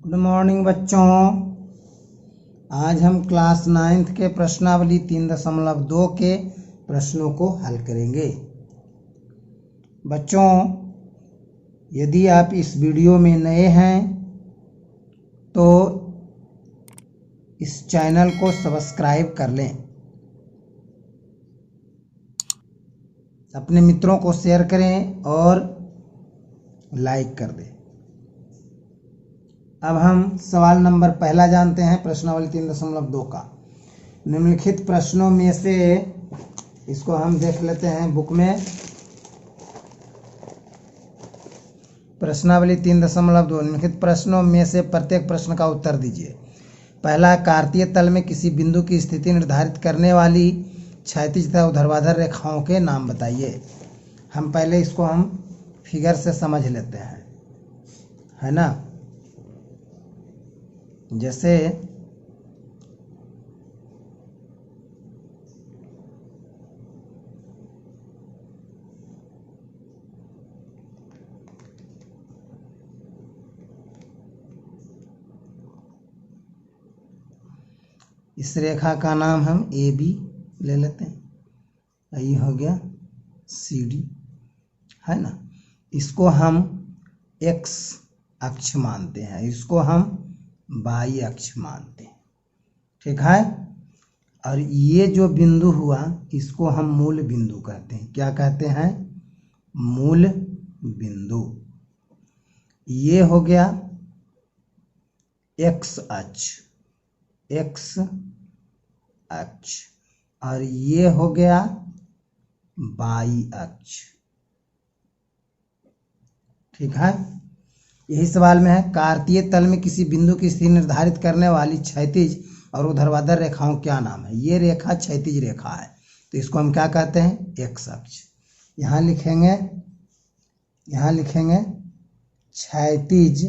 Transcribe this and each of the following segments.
Good morning बच्चों। आज हम क्लास 9th के प्रश्नावली 3.2 के प्रश्नों को हल करेंगे। बच्चों, यदि आप इस वीडियो में नए हैं तो इस चैनल को सब्सक्राइब कर लें, अपने मित्रों को शेयर करें और लाइक कर दें। अब हम सवाल नंबर पहला जानते हैं प्रश्नावली 3.2 का। निम्नलिखित प्रश्नों में से, इसको हम देख लेते हैं बुक में। प्रश्नावली 3.2 निम्नलिखित प्रश्नों में से प्रत्येक प्रश्न का उत्तर दीजिए। पहला, कार्तीय तल में किसी बिंदु की स्थिति निर्धारित करने वाली क्षैतिज तथा ऊर्ध्वाधर रेखाओं के नाम बताइए। हम पहले इसको फिगर से समझ लेते हैं, है ना। जैसे इस रेखा का नाम हम ए बी ले लेते हैं, ये हो गया सी डी, है ना। इसको हम एक्स अक्ष मानते हैं, इसको हम वाई अक्ष मानते हैं, ठीक है। और ये जो बिंदु हुआ इसको हम मूल बिंदु कहते हैं। क्या कहते हैं? मूल बिंदु। ये हो गया एक्स अक्ष, एक्स अक्ष, और ये हो गया वाई अक्ष, ठीक है। यही सवाल में है, कार्तीय तल में किसी बिंदु की स्थिति निर्धारित करने वाली क्षैतिज और ऊर्ध्वाधर रेखाओं क्या नाम है। ये रेखा क्षैतिज रेखा है, तो इसको हम क्या कहते हैं? एक्स अक्ष। यहाँ लिखेंगे क्षैतिज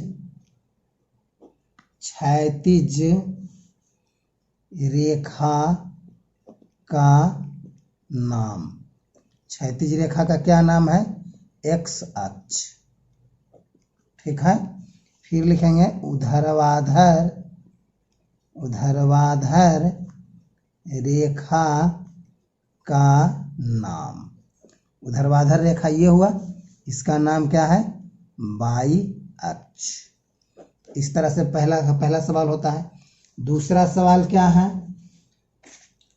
रेखा का नाम। क्षैतिज रेखा का क्या नाम है? एक्स अक्ष, ठीक है। फिर लिखेंगे ऊर्ध्वाधर रेखा का नाम। ऊर्ध्वाधर रेखा ये हुआ, इसका नाम क्या है? वाई अक्ष। इस तरह से पहला सवाल होता है। दूसरा सवाल क्या है?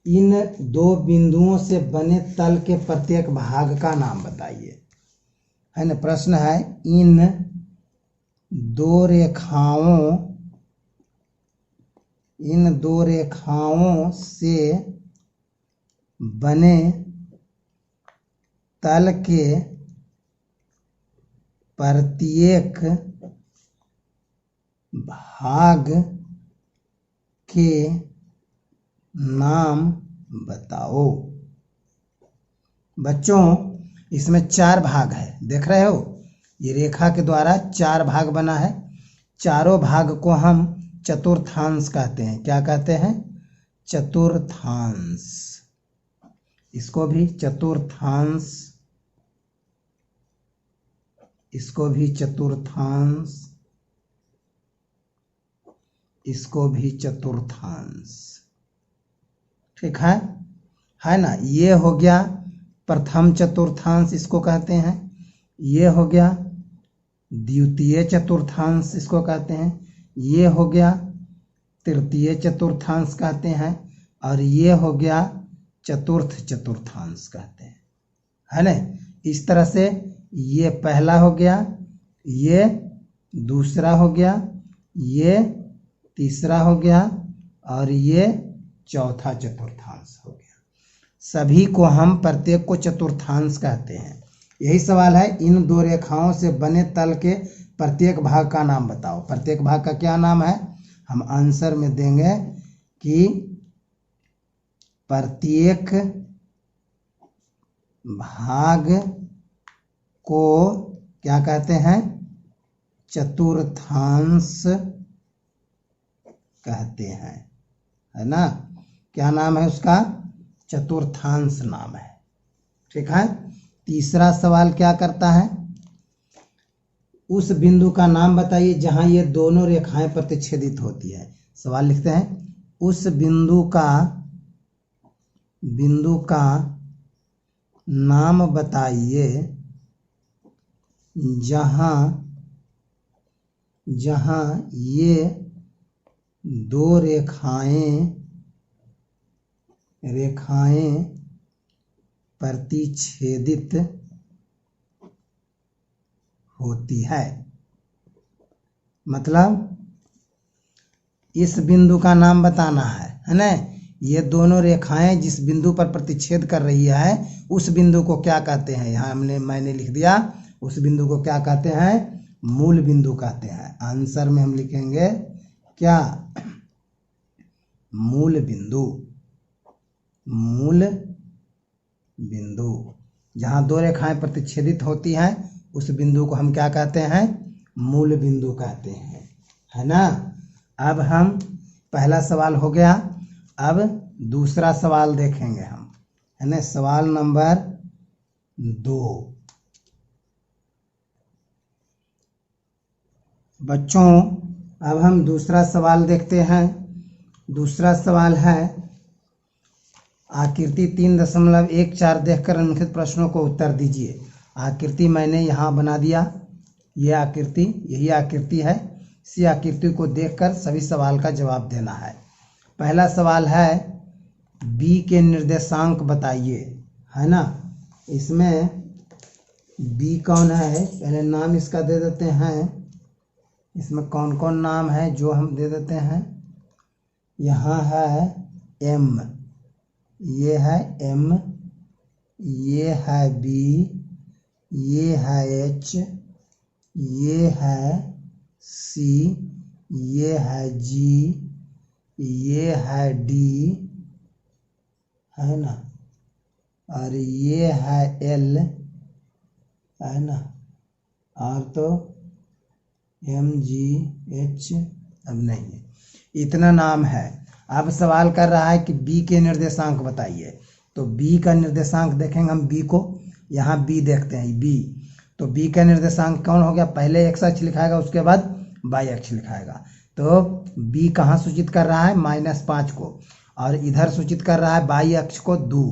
इन दो बिंदुओं से बने तल के प्रत्येक भाग का नाम बताइए, है ना। प्रश्न है, इन दो रेखाओं से बने तल के प्रत्येक भाग के नाम बताओ। बच्चों, इसमें 4 भाग है, देख रहे हो। ये रेखा के द्वारा 4 भाग बना है। चारों भाग को हम चतुर्थांश कहते हैं। क्या कहते हैं? चतुर्थांश। इसको भी चतुर्थांश, इसको भी चतुर्थांश, इसको भी चतुर्थांश, ठीक है ना। ये हो गया प्रथम चतुर्थांश, इसको कहते हैं। ये हो गया द्वितीय चतुर्थांश, इसको कहते हैं। ये हो गया तृतीय चतुर्थांश कहते हैं, और ये हो गया चतुर्थ चतुर्थांश कहते हैं, है ना। इस तरह से ये पहला हो गया, ये दूसरा हो गया, ये तीसरा हो गया, और ये चौथा चतुर्थांश हो गया। सभी को हम प्रत्येक को चतुर्थांश कहते हैं। यही सवाल है, इन दो रेखाओं से बने तल के प्रत्येक भाग का नाम बताओ। प्रत्येक भाग का क्या नाम है? हम आंसर में देंगे कि प्रत्येक भाग को क्या कहते हैं? चतुर्थांश कहते हैं, है ना। क्या नाम है उसका? चतुर्थांश नाम है, ठीक है। तीसरा सवाल क्या करता है? उस बिंदु का नाम बताइए जहां ये दोनों रेखाएं प्रतिच्छेदित होती है। सवाल लिखते हैं, उस बिंदु का नाम बताइए जहां ये दो रेखाएं प्रतिच्छेदित होती है। मतलब इस बिंदु का नाम बताना है ना। ये दोनों रेखाएं जिस बिंदु पर प्रतिच्छेद कर रही है उस बिंदु को क्या कहते हैं। यहाँ मैंने लिख दिया, उस बिंदु को क्या कहते हैं, मूल बिंदु कहते हैं। आंसर में हम लिखेंगे क्या, मूल बिंदु। जहां दो रेखाएं प्रतिच्छेदित होती हैं उस बिंदु को हम क्या कहते हैं, मूल बिंदु कहते हैं, है ना। अब हम पहला सवाल हो गया, अब दूसरा सवाल देखेंगे हम, है ना। सवाल नंबर 2। बच्चों अब हम दूसरा सवाल देखते हैं। दूसरा सवाल है, आकृति 3.14 देखकर निम्नलिखित प्रश्नों को उत्तर दीजिए। आकृति मैंने यहाँ बना दिया, ये आकृति, यही आकृति है। इसी आकृति को देखकर सभी सवाल का जवाब देना है। पहला सवाल है, बी के निर्देशांक बताइए, है ना। इसमें बी कौन है, पहले नाम इसका दे देते हैं। इसमें कौन कौन नाम है जो हम दे देते हैं। यहाँ है एम, ये है एम, ये है बी, ये है एच, ये है सी, ये है जी, ये है डी, है ना, और ये है एल, है ना, और तो एम जी एच अब नहीं है, इतना नाम है। अब सवाल कर रहा है कि बी के निर्देशांक बताइए। तो बी का निर्देशांक देखेंगे हम, बी को, यहाँ बी देखते हैं, बी। तो बी का निर्देशांक कौन हो गया, पहले एक्स अक्ष लिखाएगा उसके बाद वाई अक्ष लिखाएगा। तो बी कहाँ सूचित कर रहा है, -5 को, और इधर सूचित कर रहा है वाई अक्ष को 2,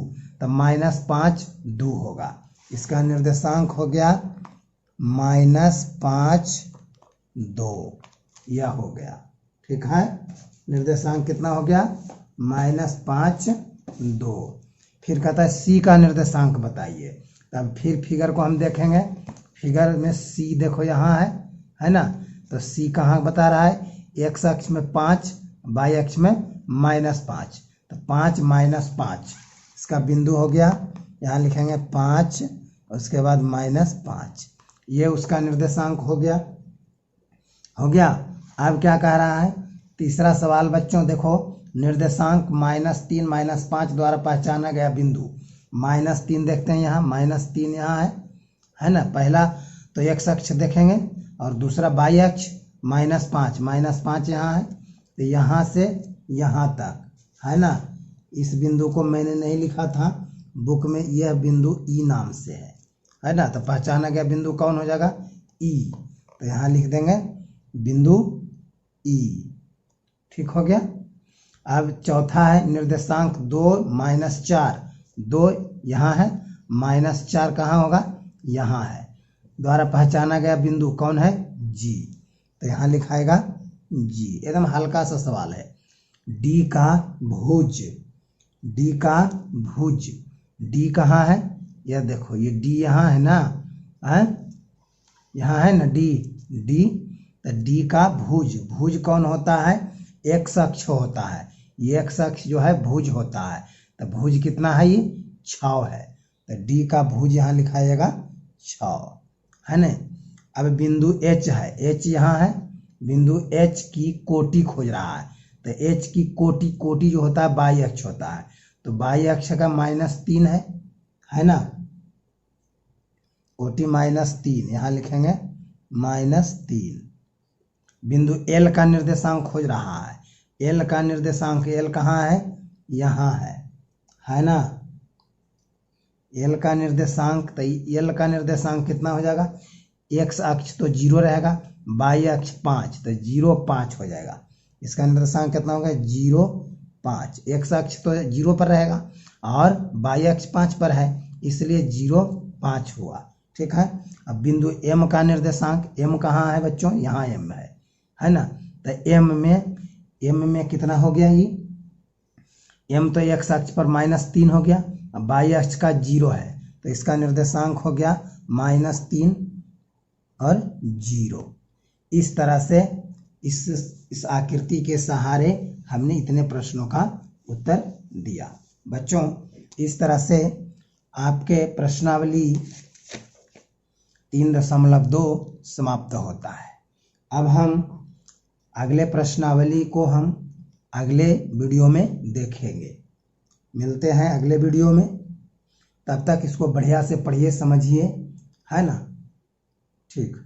तो -5 2 होगा। इसका निर्देशांक हो गया -5 2, यह हो गया। ठीक है, निर्देशांक कितना हो गया, -5 2। फिर कहता है सी का निर्देशांक बताइए। तब फिर फिगर को हम देखेंगे। फिगर में सी देखो यहाँ है ना। तो सी कहाँ बता रहा है, एक्स अक्ष में 5, वाई अक्ष में -5, तो 5 -5 इसका बिंदु हो गया। यहाँ लिखेंगे 5, उसके बाद -5, ये उसका निर्देशांक हो गया। अब क्या कह रहा है, तीसरा सवाल बच्चों देखो, निर्देशांक -3 -5 द्वारा पहचाना गया बिंदु। -3 देखते हैं यहाँ, -3 यहाँ है ना। पहला तो एक्स अक्ष देखेंगे और दूसरा वाई अक्ष, -5 यहाँ है। तो यहाँ से यहाँ तक, है ना। इस बिंदु को मैंने नहीं लिखा था बुक में, यह बिंदु ई नाम से है ना। तो पहचाना गया बिंदु कौन हो जाएगा, ई। तो यहाँ लिख देंगे बिंदु ई। ठीक हो गया। अब चौथा है निर्देशांक 2 -4, 2 यहाँ है, -4 कहाँ होगा, यहाँ है। द्वारा पहचाना गया बिंदु कौन है, जी। तो यहाँ लिखाएगा जी। एकदम हल्का सा सवाल है। डी का भुज, डी का भुज, डी कहाँ है, यह देखो, ये डी यहाँ है ना, यहाँ है ना डी, डी। तो डी का भुज, भुज कौन होता है, एक्स अक्ष होता है। ये एक्स अक्ष जो है भुज होता है। तो भुज कितना है, ये 6 है। तो डी का भुज यहाँ लिखाइएगा 6, है ना। अब बिंदु एच है, एच यहाँ है। बिंदु एच की कोटि खोज रहा है। तो एच की कोटि जो होता है वाई अक्ष होता है। तो वाई अक्ष का -3 है ना। कोटि -3, यहाँ लिखेंगे -3। बिंदु एल का निर्देशांक खोज रहा है। एल का निर्देशांक, एल कहाँ है, यहाँ है ना। एल का निर्देशांक, तो एल का निर्देशांक कितना हो जाएगा, एक्स अक्ष तो 0 रहेगा, वाई अक्ष 5, तो 0 5 हो जाएगा। इसका निर्देशांक कितना होगा? 0 5। एक्स अक्ष तो 0 पर रहेगा और वाई अक्ष 5 पर है, इसलिए 0 5 हुआ। ठीक है। अब बिंदु M का निर्देशांक, M कहाँ है बच्चों? यहाँ M है ना। तो M में कितना हो गया? ये M तो एक्स अक्ष पर -3 हो गया, अब वाई अक्ष का 0 है, तो इसका निर्देशांक हो गया -3 और 0। इस तरह से इस आकृति के सहारे हमने इतने प्रश्नों का उत्तर दिया। बच्चों, इस तरह से आपके प्रश्नावली 3.2 समाप्त होता है। अब हम अगले प्रश्नावली को हम अगले वीडियो में देखेंगे। मिलते हैं अगले वीडियो में, तब तक इसको बढ़िया से पढ़िए, समझिए, है ना। ठीक।